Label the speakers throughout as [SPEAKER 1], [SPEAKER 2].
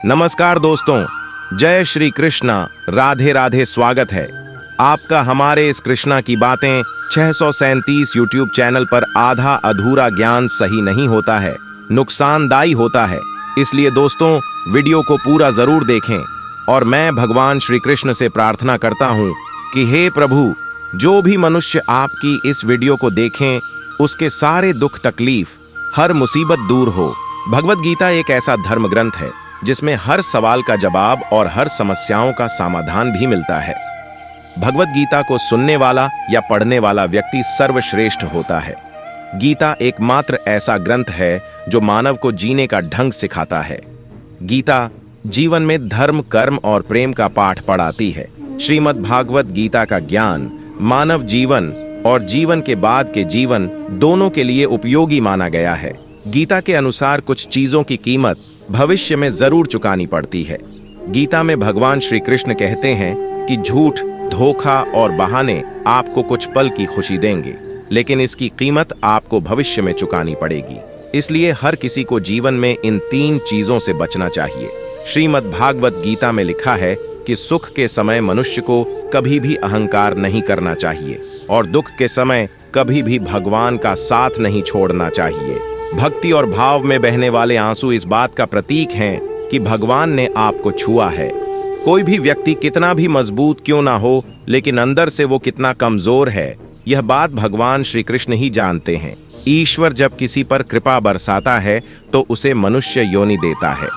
[SPEAKER 1] नमस्कार दोस्तों, जय श्री कृष्णा, राधे राधे। स्वागत है आपका हमारे इस कृष्णा की बातें 637 यूट्यूब चैनल पर। आधा अधूरा ज्ञान सही नहीं होता है, नुकसानदायी होता है। इसलिए दोस्तों, वीडियो को पूरा जरूर देखें। और मैं भगवान श्री कृष्ण से प्रार्थना करता हूं कि हे प्रभु, जो भी मनुष्य आपकी इस वीडियो को देखें, उसके सारे दुख तकलीफ, हर मुसीबत दूर हो। भगवत गीता एक ऐसा धर्म ग्रंथ है जिसमें हर सवाल का जवाब और हर समस्याओं का समाधान भी मिलता है। भगवत गीता को सुनने वाला या पढ़ने वाला व्यक्ति सर्वश्रेष्ठ होता है। गीता एकमात्र ऐसा ग्रंथ है जो मानव को जीने का ढंग सिखाता है। गीता जीवन में धर्म, कर्म और प्रेम का पाठ पढ़ाती है। श्रीमद् भागवत गीता का ज्ञान मानव जीवन और जीवन के बाद के जीवन दोनों के लिए उपयोगी माना गया है। गीता के अनुसार कुछ चीजों की कीमत भविष्य में जरूर चुकानी पड़ती है। गीता में भगवान श्री कृष्ण कहते हैं कि झूठ, धोखा और बहाने आपको कुछ पल की खुशी देंगे, लेकिन इसकी कीमत आपको भविष्य में चुकानी पड़ेगी। इसलिए हर किसी को जीवन में इन 3 चीजों से बचना चाहिए। श्रीमद् भागवत गीता में लिखा है कि सुख के समय मनुष्य को कभी भी अहंकार नहीं करना चाहिए और दुख के समय कभी भी भगवान का साथ नहीं छोड़ना चाहिए। भक्ति और भाव में बहने वाले आंसू इस बात का प्रतीक हैं कि भगवान ने आपको छुआ है। कोई भी व्यक्ति कितना भी मजबूत क्यों ना हो, लेकिन अंदर से वो कितना कमजोर है, यह बात भगवान श्री कृष्ण ही जानते हैं। ईश्वर जब किसी पर कृपा बरसाता है तो उसे मनुष्य योनि देता है।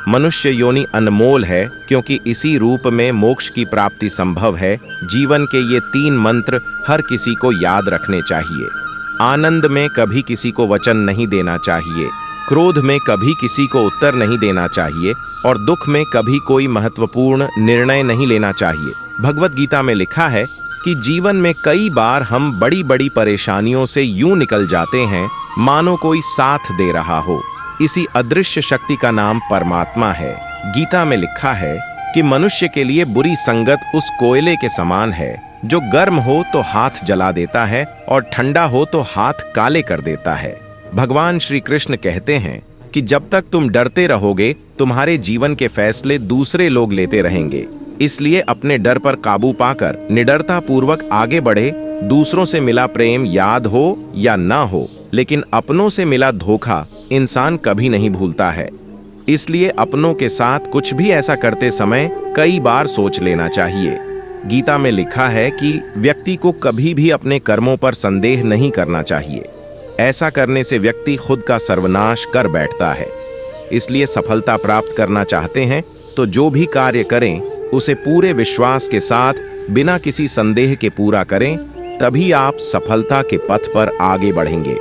[SPEAKER 1] मनुष्य योनि अनमोल है क्योंकि इसी रूप में मोक्ष की प्राप्ति संभव है। जीवन के ये 3 मंत्र हर किसी को याद रखने चाहिए। आनंद में कभी किसी को वचन नहीं देना चाहिए, क्रोध में कभी किसी को उत्तर नहीं देना चाहिए और दुख में कभी कोई महत्वपूर्ण निर्णय नहीं लेना चाहिए। भगवत गीता में लिखा है कि जीवन में कई बार हम बड़ी बड़ी परेशानियों से यूं निकल जाते हैं मानो कोई साथ दे रहा हो। इसी अदृश्य शक्ति का नाम परमात्मा है। गीता में लिखा है कि मनुष्य के लिए बुरी संगत उस कोयले के समान है जो गर्म हो तो हाथ जला देता है और ठंडा हो तो हाथ काले कर देता है। भगवान श्री कृष्ण कहते हैं कि जब तक तुम डरते रहोगे, तुम्हारे जीवन के फैसले दूसरे लोग लेते रहेंगे। इसलिए अपने डर पर काबू पाकर निडरता पूर्वक आगे बढ़े। दूसरों से मिला प्रेम याद हो या ना हो, लेकिन अपनों से मिला धोखा इंसान कभी नहीं भूलता है। इसलिए अपनों के साथ कुछ भी ऐसा करते समय कई बार सोच लेना चाहिए। गीता में लिखा है कि व्यक्ति को कभी भी अपने कर्मों पर संदेह नहीं करना चाहिए। ऐसा करने से व्यक्ति खुद का सर्वनाश कर बैठता है। इसलिए सफलता प्राप्त करना चाहते हैं तो जो भी कार्य करें उसे पूरे विश्वास के साथ बिना किसी संदेह के पूरा करें, तभी आप सफलता के पथ पर आगे बढ़ेंगे।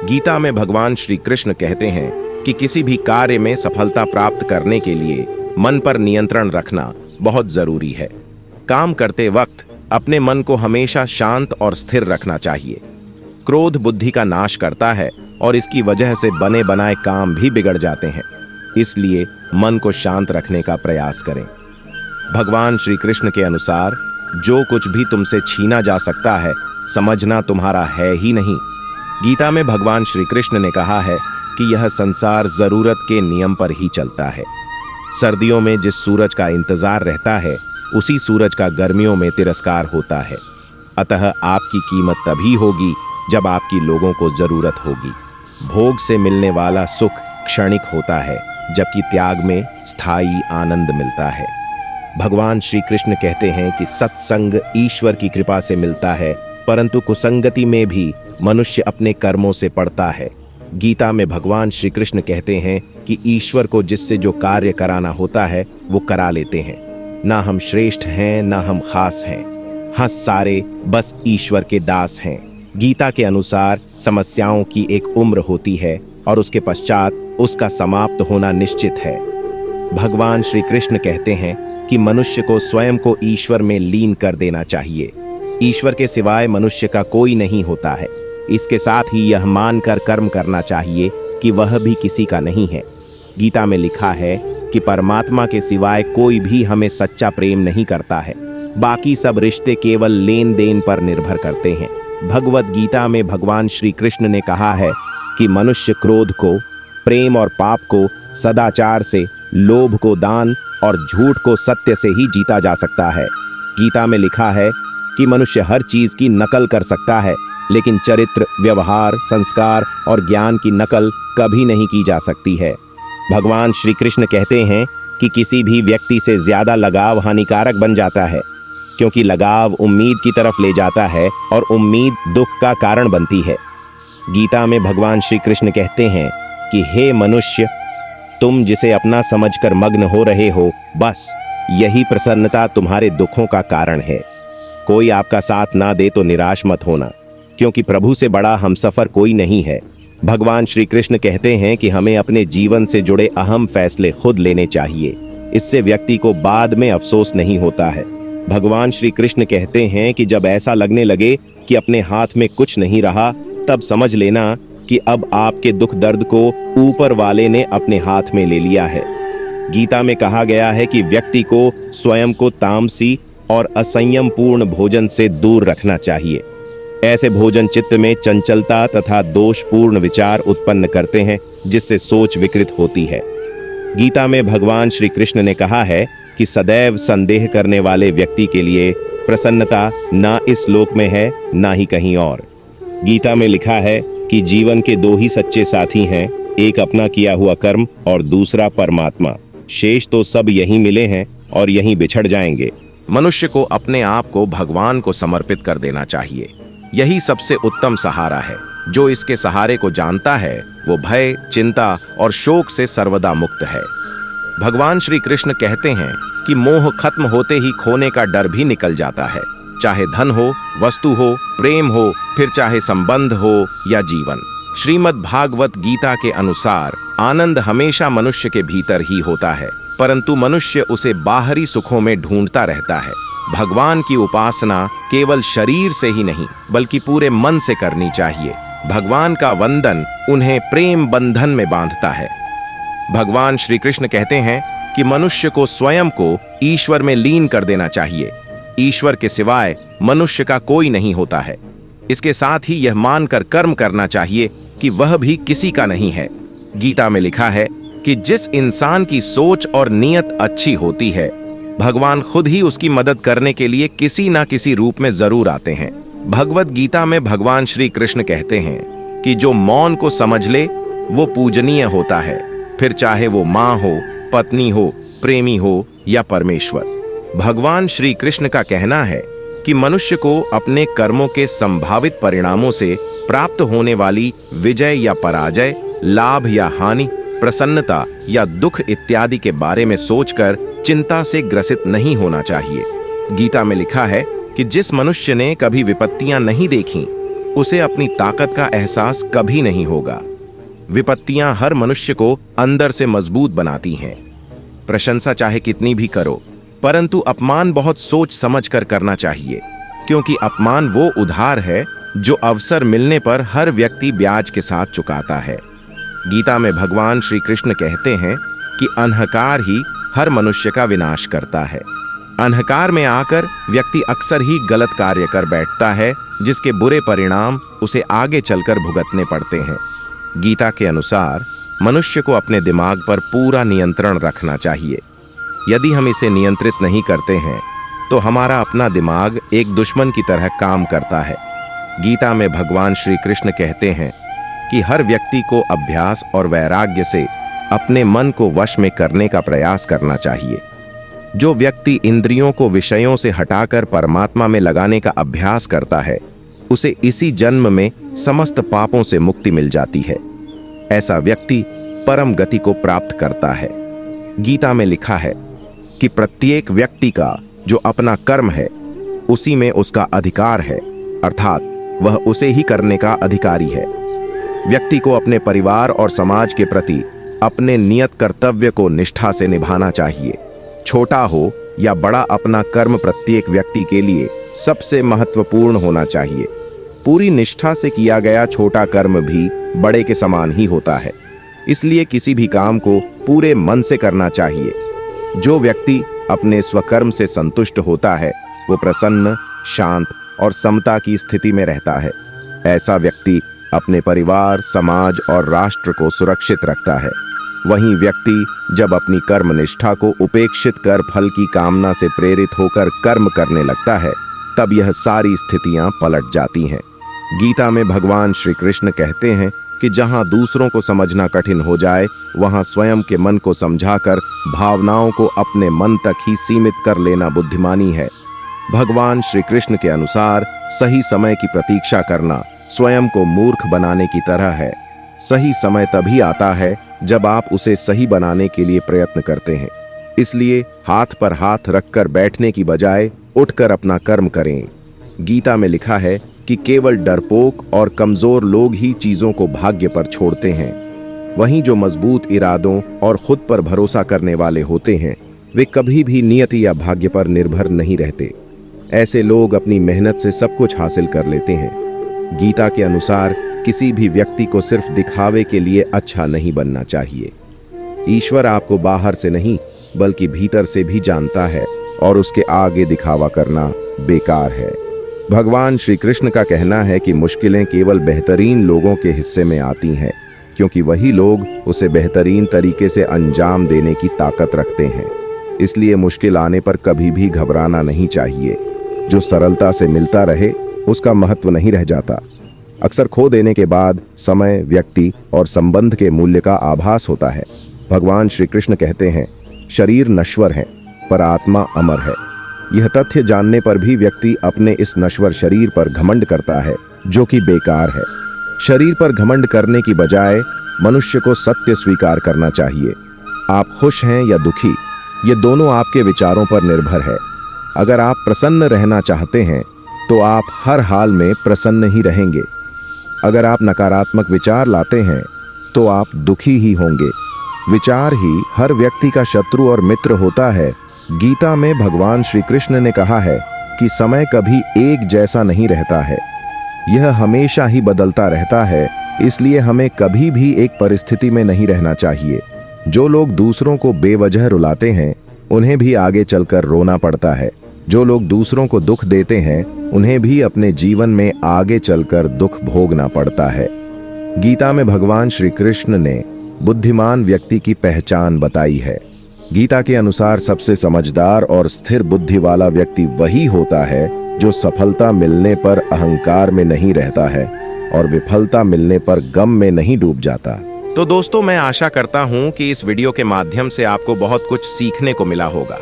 [SPEAKER 1] गीता में भगवान श्री कृष्ण कहते हैं कि किसी भी कार्य में सफलता प्राप्त करने के लिए मन पर नियंत्रण रखना बहुत जरूरी है। काम करते वक्त अपने मन को हमेशा शांत और स्थिर रखना चाहिए। क्रोध बुद्धि का नाश करता है और इसकी वजह से बने बनाए काम भी बिगड़ जाते हैं। इसलिए मन को शांत रखने का प्रयास करें। भगवान श्री कृष्ण के अनुसार जो कुछ भी तुमसे छीना जा सकता है, समझना तुम्हारा है ही नहीं। गीता में भगवान श्री कृष्ण ने कहा है कि यह संसार जरूरत के नियम पर ही चलता है। सर्दियों में जिस सूरज का इंतजार रहता है, उसी सूरज का गर्मियों में तिरस्कार होता है। अतः आपकी कीमत तभी होगी जब आपकी लोगों को जरूरत होगी। भोग से मिलने वाला सुख क्षणिक होता है, जबकि त्याग में स्थायी आनंद मिलता है। भगवान श्री कृष्ण कहते हैं कि सत्संग ईश्वर की कृपा से मिलता है, परंतु कुसंगति में भी मनुष्य अपने कर्मों से पड़ता है। गीता में भगवान श्री कृष्ण कहते हैं कि ईश्वर को जिससे जो कार्य कराना होता है वो करा लेते हैं। ना हम श्रेष्ठ हैं, ना हम खास हैं। हाँ, सारे बस ईश्वर के दास हैं। गीता के अनुसार समस्याओं की एक उम्र होती है और उसके पश्चात उसका समाप्त होना निश्चित है। भगवान श्री कृष्ण कहते हैं कि मनुष्य को स्वयं को ईश्वर में लीन कर देना चाहिए। ईश्वर के सिवाय मनुष्य का कोई नहीं होता है। इसके साथ ही यह मानकर कर्म करना चाहिए कि वह भी किसी का नहीं है। गीता में लिखा है कि परमात्मा के सिवाय कोई भी हमें सच्चा प्रेम नहीं करता है। बाकी सब रिश्ते केवल लेन देन पर निर्भर करते हैं। भगवत गीता में भगवान श्री कृष्ण ने कहा है कि मनुष्य क्रोध को, प्रेम और पाप को सदाचार से लोभ को दान और झूठ को सत्य से ही जीता जा सकता है। गीता में लिखा है कि मनुष्य हर चीज की नकल कर सकता है, लेकिन चरित्र, व्यवहार, संस्कार और ज्ञान की नकल कभी नहीं की जा सकती है। भगवान श्री कृष्ण कहते हैं कि किसी भी व्यक्ति से ज्यादा लगाव हानिकारक बन जाता है, क्योंकि लगाव उम्मीद की तरफ ले जाता है और उम्मीद दुख का कारण बनती है। गीता में भगवान श्री कृष्ण कहते हैं कि हे मनुष्य, तुम जिसे अपना समझकर मग्न हो रहे हो, बस यही प्रसन्नता तुम्हारे दुखों का कारण है। कोई आपका साथ ना दे तो निराश मत होना, क्योंकि प्रभु से बड़ा हमसफर कोई नहीं है। भगवान श्री कृष्ण कहते हैं कि हमें अपने जीवन से जुड़े अहम फैसले खुद लेने चाहिए। इससे व्यक्ति को बाद में अफसोस नहीं होता है। भगवान श्री कृष्ण कहते हैं कि जब ऐसा लगने लगे कि अपने हाथ में कुछ नहीं रहा, तब समझ लेना कि अब आपके दुख दर्द को ऊपर वाले ने अपने हाथ में ले लिया है। गीता में कहा गया है कि व्यक्ति को स्वयं को तामसी और असंयम पूर्ण भोजन से दूर रखना चाहिए। ऐसे भोजन चित्त में चंचलता तथा दोषपूर्ण विचार उत्पन्न करते हैं, जिससे सोच विकृत होती है। गीता में भगवान श्री कृष्ण ने कहा है कि सदैव संदेह करने वाले व्यक्ति के लिए प्रसन्नता ना इस लोक में है, ना ही कहीं और। गीता में लिखा है कि जीवन के दो ही सच्चे साथी हैं, एक अपना किया हुआ कर्म और दूसरा परमात्मा। शेष तो सब यहीं मिले हैं और यहीं बिछड़ जाएंगे। मनुष्य को अपने आप को भगवान को समर्पित कर देना चाहिए। यही सबसे उत्तम सहारा है। जो इसके सहारे को जानता है, वो भय, चिंता और शोक से सर्वदा मुक्त है। भगवान श्री कृष्ण कहते हैं कि मोह खत्म होते ही खोने का डर भी निकल जाता है। चाहे धन हो, वस्तु हो, प्रेम हो, फिर चाहे संबंध हो या जीवन। श्रीमद् भागवत गीता के अनुसार आनंद हमेशा मनुष्य के भीतर ही होता है, परंतु मनुष्य उसे बाहरी सुखों में ढूंढता रहता है। भगवान की उपासना केवल शरीर से ही नहीं, बल्कि पूरे मन से करनी चाहिए। भगवान का वंदन उन्हें प्रेम बंधन में बांधता है। भगवान श्री कृष्ण कहते हैं कि मनुष्य को स्वयं को ईश्वर में लीन कर देना चाहिए। ईश्वर के सिवाय मनुष्य का कोई नहीं होता है। इसके साथ ही यह मानकर कर्म करना चाहिए कि वह भी किसी का नहीं है। गीता में लिखा है कि जिस इंसान की सोच और नीयत अच्छी होती है, भगवान खुद ही उसकी मदद करने के लिए किसी ना किसी रूप में जरूर आते हैं। भगवत गीता में भगवान श्री कृष्ण कहते हैं कि जो मौन को समझ ले वो पूजनीय होता है, फिर चाहे वो माँ हो, पत्नी हो, प्रेमी हो या परमेश्वर। भगवान श्री कृष्ण का कहना है कि मनुष्य को अपने कर्मों के संभावित परिणामों से प्राप्त होने वाली विजय या पराजय, लाभ या हानि, प्रसन्नता या दुख इत्यादि के बारे में सोचकर चिंता से ग्रसित नहीं होना चाहिए। गीता में लिखा है कि जिस मनुष्य ने कभी विपत्तियां नहीं देखी, उसे अपनी ताकत का एहसास कभी नहीं होगा। विपत्तियां हर मनुष्य को अंदर से मजबूत बनाती हैं। प्रशंसा चाहे कितनी भी करो, परंतु अपमान बहुत सोच समझ कर करना चाहिए, क्योंकि अपमान वो उधार है जो अवसर मिलने पर हर व्यक्ति ब्याज के साथ चुकाता है। गीता में भगवान श्री कृष्ण कहते हैं कि अहंकार ही हर मनुष्य का विनाश करता है। अहंकार में आकर व्यक्ति अक्सर ही गलत कार्य कर बैठता है, जिसके बुरे परिणाम उसे आगे चलकर भुगतने पड़ते हैं। गीता के अनुसार मनुष्य को अपने दिमाग पर पूरा नियंत्रण रखना चाहिए। यदि हम इसे नियंत्रित नहीं करते हैं, तो हमारा अपना दिमाग एक दुश्मन की तरह काम करता है। गीता में भगवान श्री कृष्ण कहते हैं कि हर व्यक्ति को अभ्यास और वैराग्य से अपने मन को वश में करने का प्रयास करना चाहिए। जो व्यक्ति इंद्रियों को विषयों से हटाकर परमात्मा में लगाने का अभ्यास करता है, उसे इसी जन्म में समस्त पापों से मुक्ति मिल जाती है। ऐसा व्यक्ति परम गति को प्राप्त करता है। गीता में लिखा है कि प्रत्येक व्यक्ति का जो अपना कर्म है, उसी में उसका अधिकार है, अर्थात वह उसे ही करने का अधिकारी है। व्यक्ति को अपने परिवार और समाज के प्रति अपने नियत कर्तव्य को निष्ठा से निभाना चाहिए। छोटा हो या बड़ा, अपना कर्म प्रत्येक व्यक्ति के लिए सबसे महत्वपूर्ण होना चाहिए। पूरी निष्ठा से किया गया छोटा कर्म भी बड़े के समान ही होता है। इसलिए किसी भी काम को पूरे मन से करना चाहिए। जो व्यक्ति अपने स्वकर्म से संतुष्ट होता है, वो प्रसन्न, शांत और समता की स्थिति में रहता है। ऐसा व्यक्ति अपने परिवार, समाज और राष्ट्र को सुरक्षित रखता है। वहीं व्यक्ति जब अपनी कर्म निष्ठा को उपेक्षित कर फल की कामना से प्रेरित होकर कर्म करने लगता है, तब यह सारी स्थितियां पलट जाती हैं। गीता में भगवान श्री कृष्ण कहते हैं कि जहां दूसरों को समझना कठिन हो जाए, वहां स्वयं के मन को समझाकर भावनाओं को अपने मन तक ही सीमित कर लेना बुद्धिमानी है। भगवान श्री कृष्ण के अनुसार सही समय की प्रतीक्षा करना स्वयं को मूर्ख बनाने की तरह है। सही समय तभी आता है जब आप उसे सही बनाने के लिए प्रयत्न करते हैं। इसलिए हाथ पर हाथ रखकर बैठने की बजाय उठकर अपना कर्म करें। गीता में लिखा है कि केवल डरपोक और कमजोर लोग ही चीजों को भाग्य पर छोड़ते हैं। वहीं जो मजबूत इरादों और खुद पर भरोसा करने वाले होते हैं, वे कभी भी नियति या भाग्य पर निर्भर नहीं रहते। ऐसे लोग अपनी मेहनत से सब कुछ हासिल कर लेते हैं। गीता के अनुसार किसी भी व्यक्ति को सिर्फ दिखावे के लिए अच्छा नहीं बनना चाहिए। ईश्वर आपको बाहर से नहीं बल्कि भीतर से भी जानता है और उसके आगे दिखावा करना बेकार है। भगवान श्री कृष्ण का कहना है कि मुश्किलें केवल बेहतरीन लोगों के हिस्से में आती हैं, क्योंकि वही लोग उसे बेहतरीन तरीके से अंजाम देने की ताकत रखते हैं। इसलिए मुश्किल आने पर कभी भी घबराना नहीं चाहिए। जो सरलता से मिलता रहे उसका महत्व नहीं रह जाता। अक्सर खो देने के बाद समय, व्यक्ति और संबंध के मूल्य का आभास होता है। भगवान श्री कृष्ण कहते हैं, शरीर नश्वर है पर आत्मा अमर है। यह तथ्य जानने पर भी व्यक्ति अपने इस नश्वर शरीर पर घमंड करता है, जो कि बेकार है। शरीर पर घमंड करने की बजाय मनुष्य को सत्य स्वीकार करना चाहिए। आप खुश हैं या दुखी, ये दोनों आपके विचारों पर निर्भर है। अगर आप प्रसन्न रहना चाहते हैं तो आप हर हाल में प्रसन्न ही रहेंगे। अगर आप नकारात्मक विचार लाते हैं तो आप दुखी ही होंगे। विचार ही हर व्यक्ति का शत्रु और मित्र होता है। गीता में भगवान श्री कृष्ण ने कहा है कि समय कभी एक जैसा नहीं रहता है, यह हमेशा ही बदलता रहता है। इसलिए हमें कभी भी एक परिस्थिति में नहीं रहना चाहिए। जो लोग दूसरों को बेवजह रुलाते हैं, उन्हें भी आगे चलकर रोना पड़ता है। जो लोग दूसरों को दुख देते हैं, उन्हें भी अपने जीवन में आगे चलकर दुख भोगना पड़ता है। गीता में भगवान श्री कृष्ण ने बुद्धिमान व्यक्ति की पहचान बताई है। गीता के अनुसार सबसे समझदार और स्थिर बुद्धि वाला व्यक्ति वही होता है जो सफलता मिलने पर अहंकार में नहीं रहता है और विफलता मिलने पर गम में नहीं डूब जाता। तो दोस्तों, मैं आशा करता हूं कि इस वीडियो के माध्यम से आपको बहुत कुछ सीखने को मिला होगा।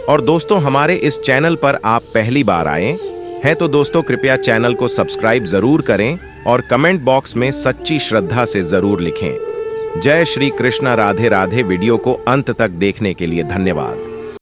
[SPEAKER 1] और दोस्तों, हमारे इस चैनल पर आप पहली बार आए हैं तो दोस्तों कृपया चैनल को सब्सक्राइब जरूर करें और कमेंट बॉक्स में सच्ची श्रद्धा से जरूर लिखें। जय श्री कृष्ण, राधे राधे। वीडियो को अंत तक देखने के लिए धन्यवाद।